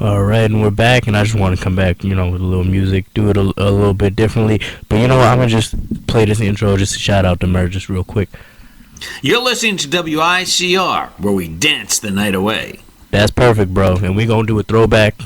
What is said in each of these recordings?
All right, and we're back, and I just want to come back, with a little music, do it a little bit differently. But you know what? I'm gonna just play this intro, just to shout out to Merge, just real quick. You're listening to WICR, where we dance the night away. That's perfect, bro. And we gonna do a throwback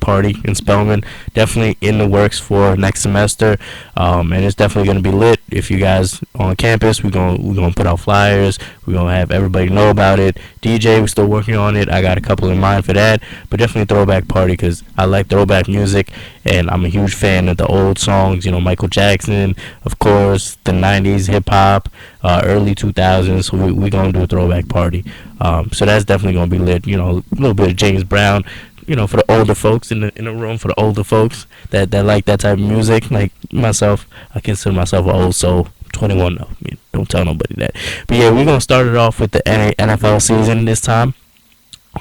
party in Spelman. Definitely in the works for next semester. And it's definitely gonna be lit. If you guys on campus, we're gonna put out flyers. We're gonna have everybody know about it. DJ, we're still working on it. I got a couple in mind for that. But definitely a throwback party because I like throwback music, and I'm a huge fan of the old songs. Michael Jackson, of course, the '90s hip hop, early 2000s. So we gonna do a throwback party. So that's definitely gonna be lit. A little bit of James Brown. For the older folks in the room, for the older folks that like that type of music, like myself. I consider myself an old soul. 21 though. Don't tell nobody that. But yeah, we're gonna start it off with the NFL season this time.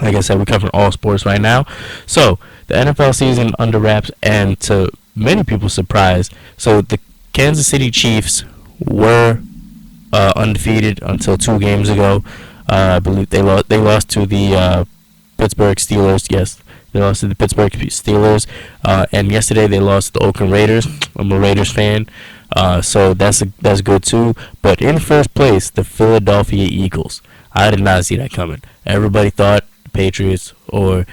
Like I said, we're covering all sports right now. So the NFL season under wraps, and to many people's surprise, so the Kansas City Chiefs were undefeated until 2 games ago. I believe they lost to the Pittsburgh Steelers. Yes, they lost to the Pittsburgh Steelers. And yesterday they lost to the Oakland Raiders. I'm a Raiders fan, so that's good too. But in first place, the Philadelphia Eagles. I did not see that coming. Everybody thought the Patriots or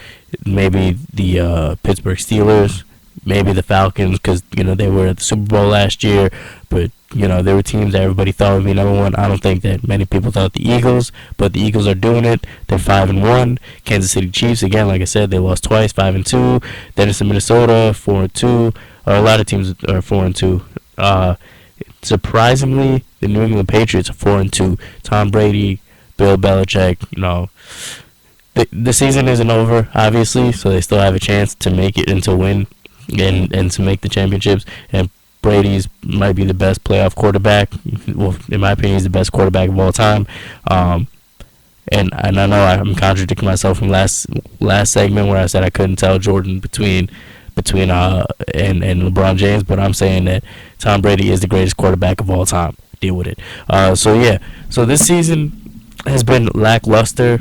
maybe the Pittsburgh Steelers, maybe the Falcons, because they were at the Super Bowl last year. But there were teams that everybody thought would be number one. I don't think that many people thought the Eagles, but the Eagles are doing it. They're 5-1. Kansas City Chiefs, again, like I said, they lost twice, 5-2. Then it's in Minnesota, 4-2. A lot of teams are 4-2. Surprisingly, the New England Patriots are 4-2. Tom Brady, Bill Belichick, the season isn't over, obviously, so they still have a chance to make it and to win and to make the championships. And Brady's might be the best playoff quarterback. Well, in my opinion, he's the best quarterback of all time. And I know I'm contradicting myself from last segment where I said I couldn't tell Jordan between and LeBron James, but I'm saying that Tom Brady is the greatest quarterback of all time. Deal with it. So this season has been lackluster,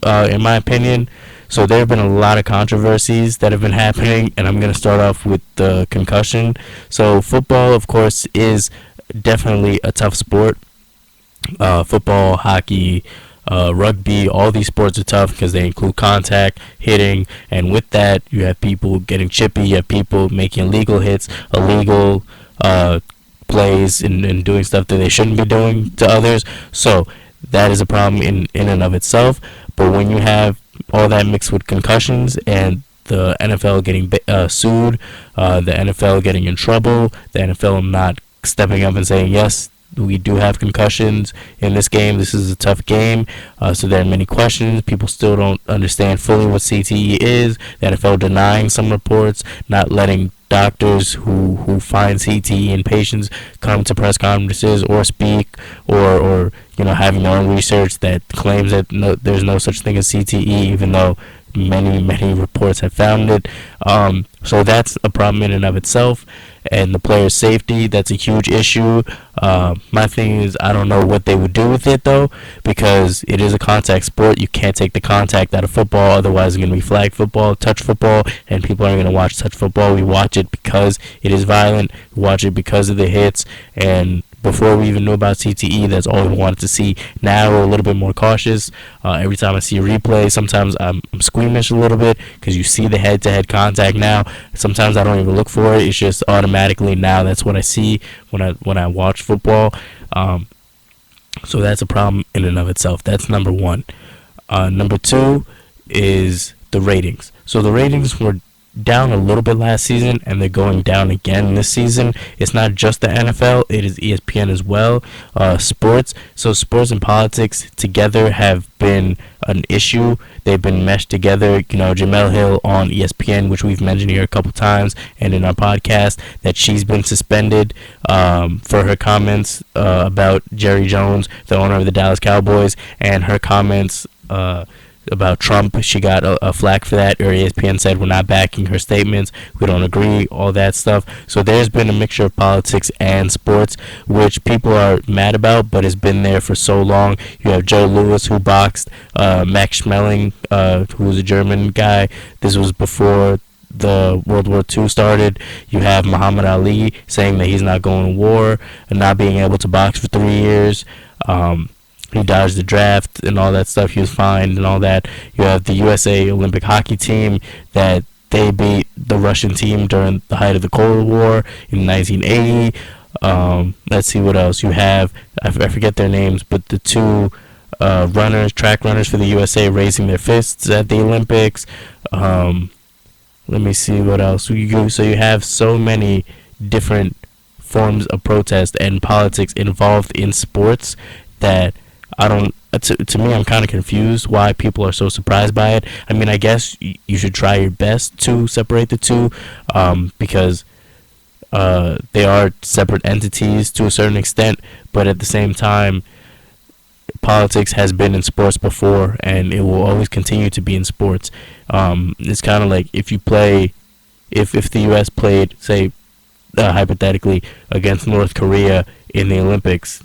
in my opinion. So there have been a lot of controversies that have been happening, and I'm going to start off with the concussion. So football, of course, is definitely a tough sport. Football, hockey, rugby, all these sports are tough because they include contact, hitting, and with that, you have people getting chippy, you have people making illegal hits, illegal plays, and doing stuff that they shouldn't be doing to others. So that is a problem in and of itself. But when you have all that mixed with concussions and the NFL getting sued, the NFL getting in trouble, the NFL not stepping up and saying, yes, we do have concussions in this game. This is a tough game. So there are many questions. People still don't understand fully what CTE is. The NFL denying some reports, not letting doctors who find CTE in patients come to press conferences or speak, or having their own research that claims that there's no such thing as CTE, even though many reports have found it. So that's a problem in and of itself. And the player's safety, that's a huge issue. My thing is, I don't know what they would do with it, though, because it is a contact sport. You can't take the contact out of football, otherwise it's going to be flag football, touch football, and people aren't going to watch touch football. We watch it because it is violent. We watch it because of the hits, and before we even knew about CTE, that's all we wanted to see. Now we're a little bit more cautious. Every time I see a replay, sometimes I'm squeamish a little bit because you see the head-to-head contact now. Sometimes I don't even look for it. It's just automatically now that's what I see when I watch football. So that's a problem in and of itself. That's number one. Number two is the ratings. So the ratings were down a little bit last season, and they're going down again this season. It's not just the NFL, it is ESPN as well. Sports and politics together have been an issue. They've been meshed together. Jemele Hill on ESPN, which we've mentioned here a couple times and in our podcast, that she's been suspended for her comments about Jerry Jones, the owner of the Dallas Cowboys, and her comments about Trump. She got a flack for that, or ESPN said we're not backing her statements, we don't agree, all that stuff. So there's been a mixture of politics and sports, which people are mad about, but has been there for so long. You have Joe Louis, who boxed, Max Schmeling, who was a German guy. This was before the World War II started. You have Muhammad Ali saying that he's not going to war and not being able to box for 3 years. He dodged the draft and all that stuff. He was fined and all that. You have the USA Olympic hockey team that they beat the Russian team during the height of the Cold War in 1980. Let's see what else you have. I forget their names, but the two track runners for the USA raising their fists at the Olympics. Let me see what else. So you have so many different forms of protest and politics involved in sports that I don't. To me, I'm kind of confused why people are so surprised by it. I mean, I guess you should try your best to separate the two, because they are separate entities to a certain extent. But at the same time, politics has been in sports before, and it will always continue to be in sports. It's kind of like if the U.S. played, say, hypothetically, against North Korea in the Olympics,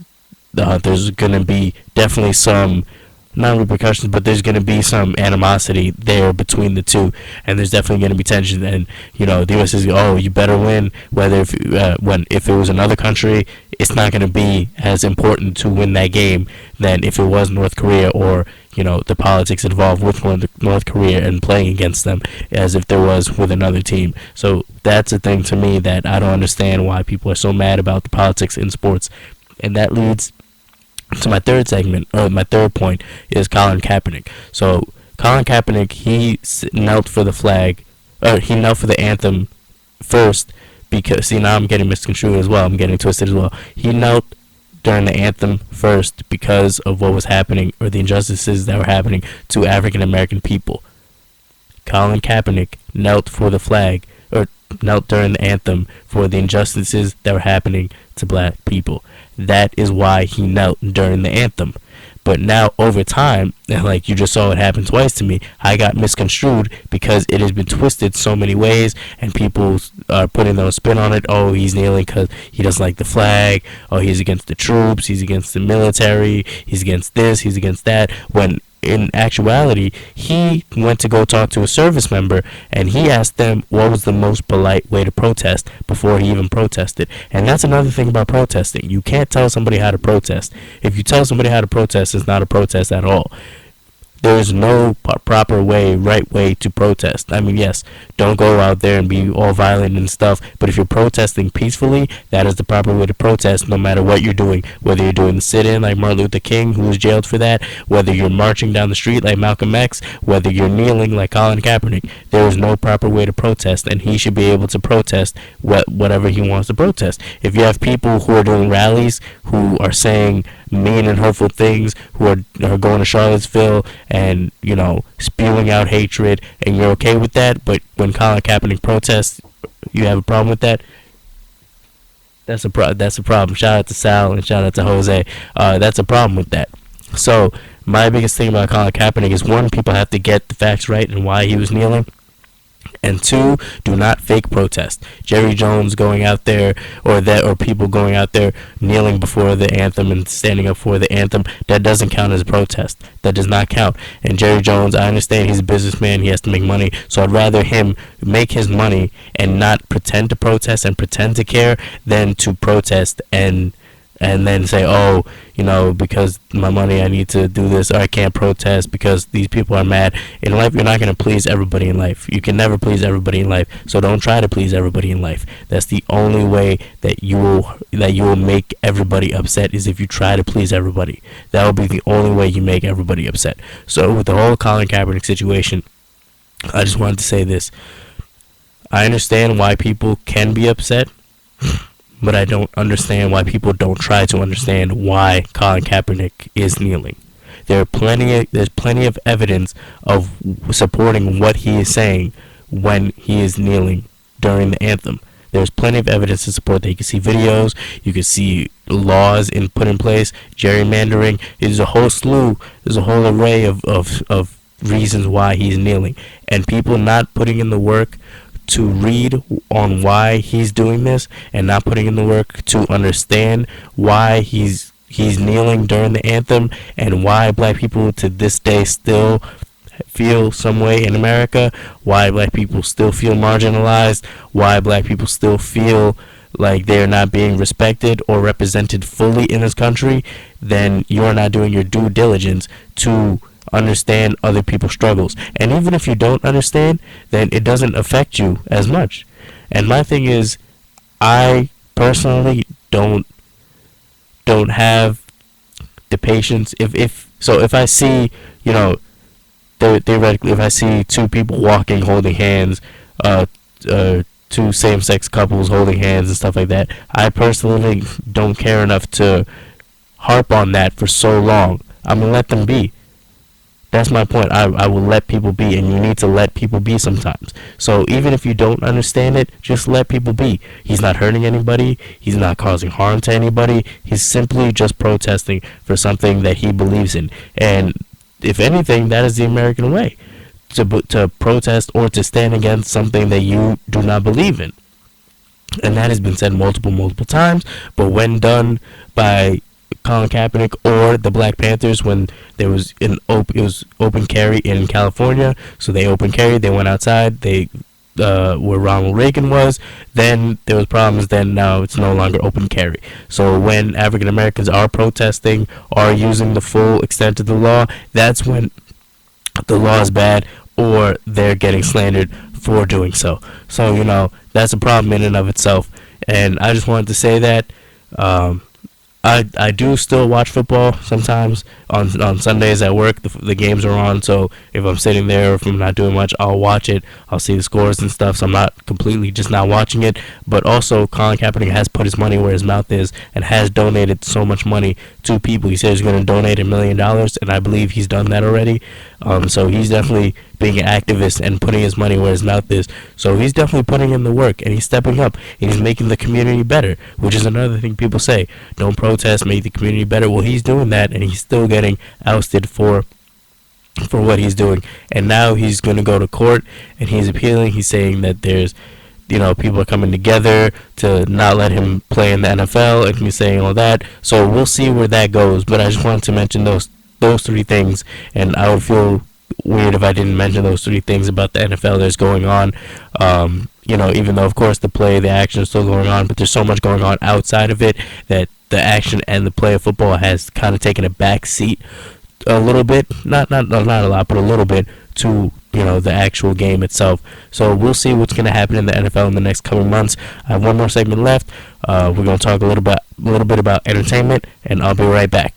there's going to be definitely some, not repercussions, but there's going to be some animosity there between the two, and there's definitely going to be tension. And the U.S. is, oh, you better win. Whether if it was another country, it's not going to be as important to win that game than if it was North Korea, or the politics involved with North Korea and playing against them, as if there was with another team. So that's a thing to me that I don't understand why people are so mad about the politics in sports, and that leads to my third segment, or my third point, is Colin Kaepernick. So Colin Kaepernick, he knelt for the flag, or he knelt for the anthem first, because, see, now I'm getting misconstrued as well, I'm getting twisted as well. He knelt during the anthem first because of what was happening, or the injustices that were happening to African American people. Colin Kaepernick knelt for the flag, or knelt during the anthem for the injustices that were happening to black people. That is why he knelt during the anthem. But now, over time, and like you just saw it happen twice to me, I got misconstrued because it has been twisted so many ways, and people are putting their spin on it. Oh, he's kneeling because he doesn't like the flag. Oh, he's against the troops. He's against the military. He's against this. He's against that. When in actuality, he went to go talk to a service member, and he asked them what was the most polite way to protest before he even protested. And that's another thing about protesting. You can't tell somebody how to protest. If you tell somebody how to protest, it's not a protest at all. There is no proper way, right way to protest. I mean, yes, don't go out there and be all violent and stuff, but if you're protesting peacefully, that is the proper way to protest, no matter what you're doing. Whether you're doing the sit-in like Martin Luther King, who was jailed for that, whether you're marching down the street like Malcolm X, whether you're kneeling like Colin Kaepernick, there is no proper way to protest, and he should be able to protest whatever he wants to protest. If you have people who are doing rallies, who are saying mean and hurtful things, who are going to Charlottesville and spewing out hatred, and you're okay with that, but when Colin Kaepernick protests, you have a problem with that. That's a problem. Shout out to Sal and shout out to Jose. That's a problem with that. So my biggest thing about Colin Kaepernick is, one, people have to get the facts right and why he was kneeling. And two, do not fake protest. Jerry Jones going out there, or people going out there kneeling before the anthem and standing up for the anthem, that doesn't count as a protest. That does not count. And Jerry Jones, I understand he's a businessman, he has to make money, so I'd rather him make his money and not pretend to protest and pretend to care than to protest and then say, oh, because my money, I need to do this, or I can't protest because these people are mad. In life, you're not going to please everybody in life. You can never please everybody in life, so don't try to please everybody in life. That's the only way that you will make everybody upset, is if you try to please everybody. That will be the only way you make everybody upset. So with the whole Colin Kaepernick situation, I just wanted to say this. I understand why people can be upset, but I don't understand why people don't try to understand why Colin Kaepernick is kneeling. There's plenty of evidence of supporting what he is saying when he is kneeling during the anthem. There's plenty of evidence to support that. You can see videos, you can see laws put in place, gerrymandering. There's a whole array of reasons why he's kneeling, and people not putting in the work to read on why he's doing this, and not putting in the work to understand why he's kneeling during the anthem, and why black people to this day still feel some way in America, why black people still feel marginalized, why black people still feel like they're not being respected or represented fully in this country, then you're not doing your due diligence to understand other people's struggles. And even if you don't understand, then it doesn't affect you as much. And my thing is, I personally don't have the patience. If I see, theoretically, if I see two people walking holding hands, two same-sex couples holding hands and stuff like that, I personally don't care enough to harp on that for so long. I'm gonna let them be. That's my point. I will let people be, and you need to let people be sometimes. So even if you don't understand it, just let people be. He's not hurting anybody. He's not causing harm to anybody. He's simply just protesting for something that he believes in. And if anything, that is the American way, to protest or to stand against something that you do not believe in. And that has been said multiple times. But when done by Colin Kaepernick or the Black Panthers, when there was it was open carry in California, so they open carried, they went outside, they where Ronald Reagan was, then there was problems, then now it's no longer open carry. So when African Americans are protesting, are using the full extent of the law, that's when the law is bad, or they're getting slandered for doing so. So, that's a problem in and of itself. And I just wanted to say that I do still watch football sometimes on Sundays at work. The games are on, so if I'm sitting there, or if I'm not doing much, I'll watch it. I'll see the scores and stuff, so I'm not completely just not watching it. But also, Colin Kaepernick has put his money where his mouth is and has donated so much money to people. He said he's going to donate $1 million, and I believe he's done that already. So he's definitely being an activist and putting his money where his mouth is. So he's definitely putting in the work, and he's stepping up, and he's making the community better, which is another thing people say. Don't protest, make the community better. Well, he's doing that, and he's still getting ousted for what he's doing. And now he's going to go to court, and he's appealing. He's saying that there's, people are coming together to not let him play in the NFL, and he's saying all that. So we'll see where that goes. But I just wanted to mention those three things, and I would feel weird if I didn't mention those three things about the NFL that's going on. Even though, of course, the action is still going on, but there's so much going on outside of it that the action and the play of football has kind of taken a back seat a little bit, not a lot, but a little bit, to the actual game itself. So we'll see what's going to happen in the NFL in the next couple months. I have one more segment left. We're going to talk a little bit about entertainment, and I'll be right back.